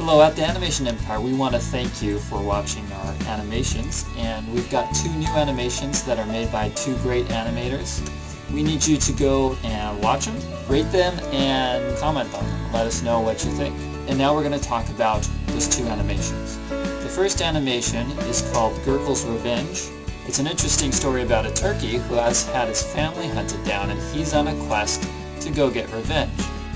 Hello, at the Animation Empire, we want to thank you for watching our animations, and we've got 2 new animations that are made by 2 great animators. We need you to go and watch them, rate them, and comment on them. Let us know what you think. And now we're going to talk about those 2 animations. The first animation is called GURKEL'S Revenge. It's an interesting story about a turkey who has had his family hunted down, and he's on a quest to go get revenge.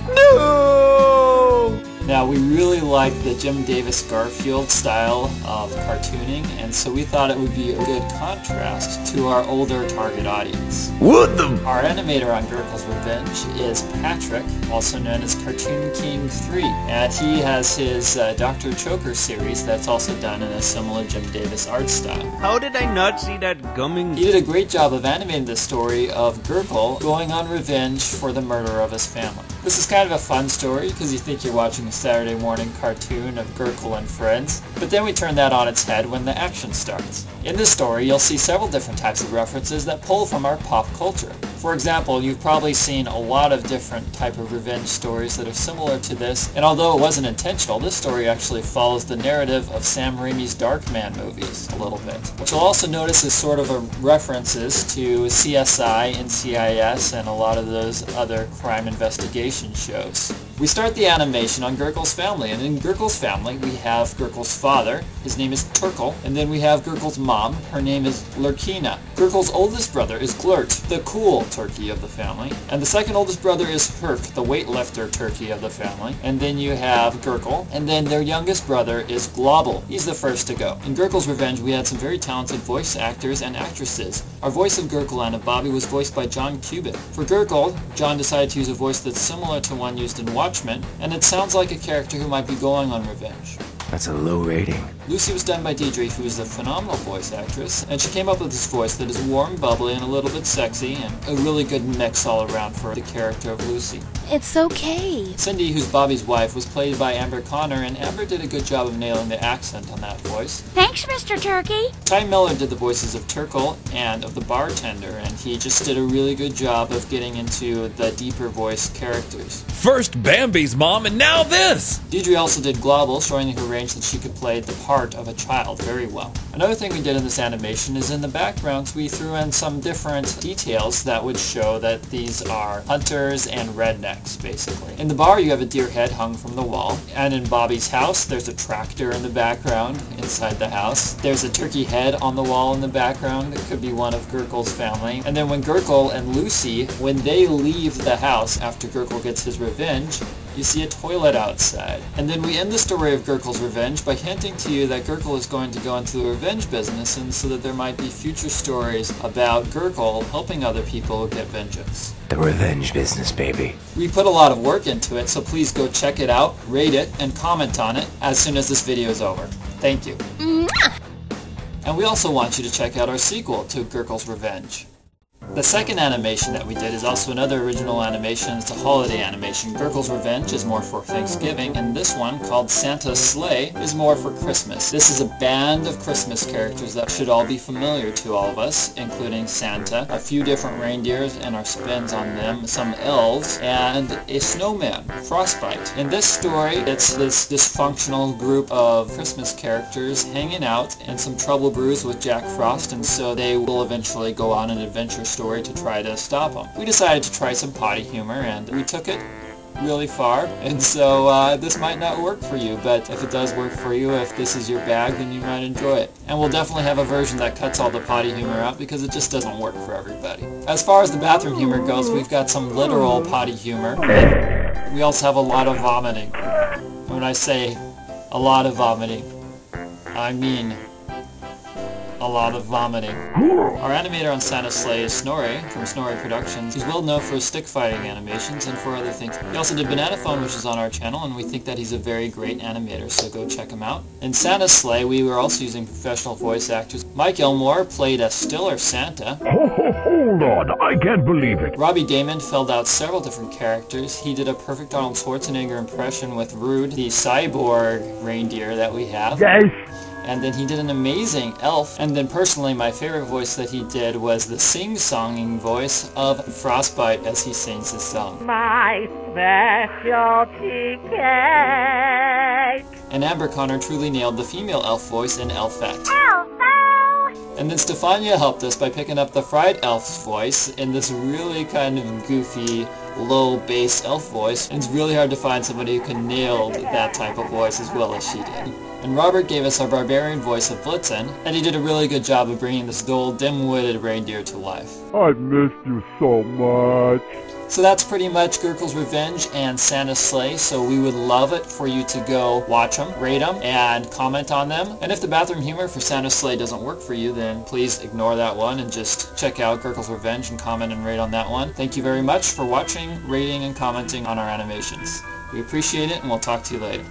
No! Now, we really like the Jim Davis Garfield style of cartooning, and so we thought it would be a good contrast to our older target audience. What the? Our animator on GURKEL'S Revenge is Patrick, also known as Cartoon King 3, and he has his Dr. Choker series that's also done in a similar Jim Davis art style. How did I not see that coming? He did a great job of animating the story of GURKEL going on revenge for the murder of his family. This is kind of a fun story because you think you're watching a Saturday morning cartoon of GURKEL and friends, but then we turn that on its head when the action starts. In this story, you'll see several different types of references that pull from our pop culture. For example, you've probably seen a lot of different type of revenge stories that are similar to this, and although it wasn't intentional, this story actually follows the narrative of Sam Raimi's Darkman movies a little bit. What you'll also notice is sort of references to CSI, NCIS, and a lot of those other crime investigation shows. We start the animation on GURKEL'S family, and in GURKEL'S family we have GURKEL'S father, his name is Turkel, and then we have GURKEL'S mom, her name is Lurkina. GURKEL'S oldest brother is Glurt, the cool turkey of the family, and the second oldest brother is Herc, the weightlifter turkey of the family, and then you have GURKEL, and then their youngest brother is Globble. He's the first to go. In GURKEL'S Revenge we had some very talented voice actors and actresses. Our voice of GURKEL and of Bobby was voiced by John Kubin. For GURKEL, John decided to use a voice that's similar to one used in Watchmen, and it sounds like a character who might be going on revenge. That's a low rating. Lucy was done by Deidre, who is a phenomenal voice actress, and she came up with this voice that is warm, bubbly, and a little bit sexy, and a really good mix all around for the character of Lucy. It's okay. Cindy, who's Bobby's wife, was played by Amber Connor, and Amber did a good job of nailing the accent on that voice. Thanks, Mr. Turkey. Ty Miller did the voices of Turkel and of the bartender, and he just did a really good job of getting into the deeper voice characters. First Bambi's mom, and now this! Deidre also did Globble, showing her range that she could play the part of a child very well. Another thing we did in this animation is in the backgrounds we threw in some different details that would show that these are hunters and rednecks, basically. In the bar you have a deer head hung from the wall, and in Bobby's house there's a tractor in the background inside the house. There's a turkey head on the wall in the background that could be one of GURKEL'S family. And then when GURKEL and Lucy, when they leave the house after GURKEL gets his revenge, you see a toilet outside. And then we end the story of GURKEL'S Revenge by hinting to you that GURKEL is going to go into the revenge business, and so that there might be future stories about GURKEL helping other people get vengeance. The revenge business, baby. We put a lot of work into it, so please go check it out, rate it, and comment on it as soon as this video is over. Thank you. And we also want you to check out our sequel to GURKEL'S Revenge. The second animation that we did is also another original animation. It's a holiday animation. GURKEL'S Revenge is more for Thanksgiving, and this one, called Santa's Sleigh, is more for Christmas. This is a band of Christmas characters that should all be familiar to all of us, including Santa, a few different reindeers and our spins on them, some elves, and a snowman, Frostbite. In this story, it's this dysfunctional group of Christmas characters hanging out and some trouble brews with Jack Frost, and so they will eventually go on an adventure story to try to stop them. We decided to try some potty humor, and we took it really far, and so this might not work for you, but if it does work for you, if this is your bag, then you might enjoy it. And we'll definitely have a version that cuts all the potty humor out, because it just doesn't work for everybody. As far as the bathroom humor goes, we've got some literal potty humor. We also have a lot of vomiting. When I say a lot of vomiting, I mean a lot of vomiting. Our animator on Santa's Sleigh is Snorre from Snorre Productions. He's well known for his stick fighting animations and for other things. He also did Banana Phone, which is on our channel, and we think that he's a very great animator, so go check him out. In Santa's Sleigh, we were also using professional voice actors. Mike Elmore played a Stiller Santa. Hold on, I can't believe it. Robby Daymond filled out several different characters. He did a perfect Arnold Schwarzenegger impression with Rude, the cyborg reindeer that we have. Yes. And then he did an amazing elf. And then personally, my favorite voice that he did was the sing-songing voice of Frostbite as he sings his song. My specialty cake. and Amber Connor truly nailed the female elf voice in Elfette. And then Stefania helped us by picking up the fried elf's voice in this really kind of goofy, low bass elf voice. And it's really hard to find somebody who can nail that type of voice as well as she did. And Robert gave us our barbarian voice of Blitzen, and he did a really good job of bringing this dull, dim-witted reindeer to life. I missed you so much. So that's pretty much GURKEL'S Revenge and Santa's Sleigh, so we would love it for you to go watch them, rate them, and comment on them. And if the bathroom humor for Santa's Sleigh doesn't work for you, then please ignore that one and just check out GURKEL'S Revenge and comment and rate on that one. Thank you very much for watching, rating, and commenting on our animations. We appreciate it, and we'll talk to you later.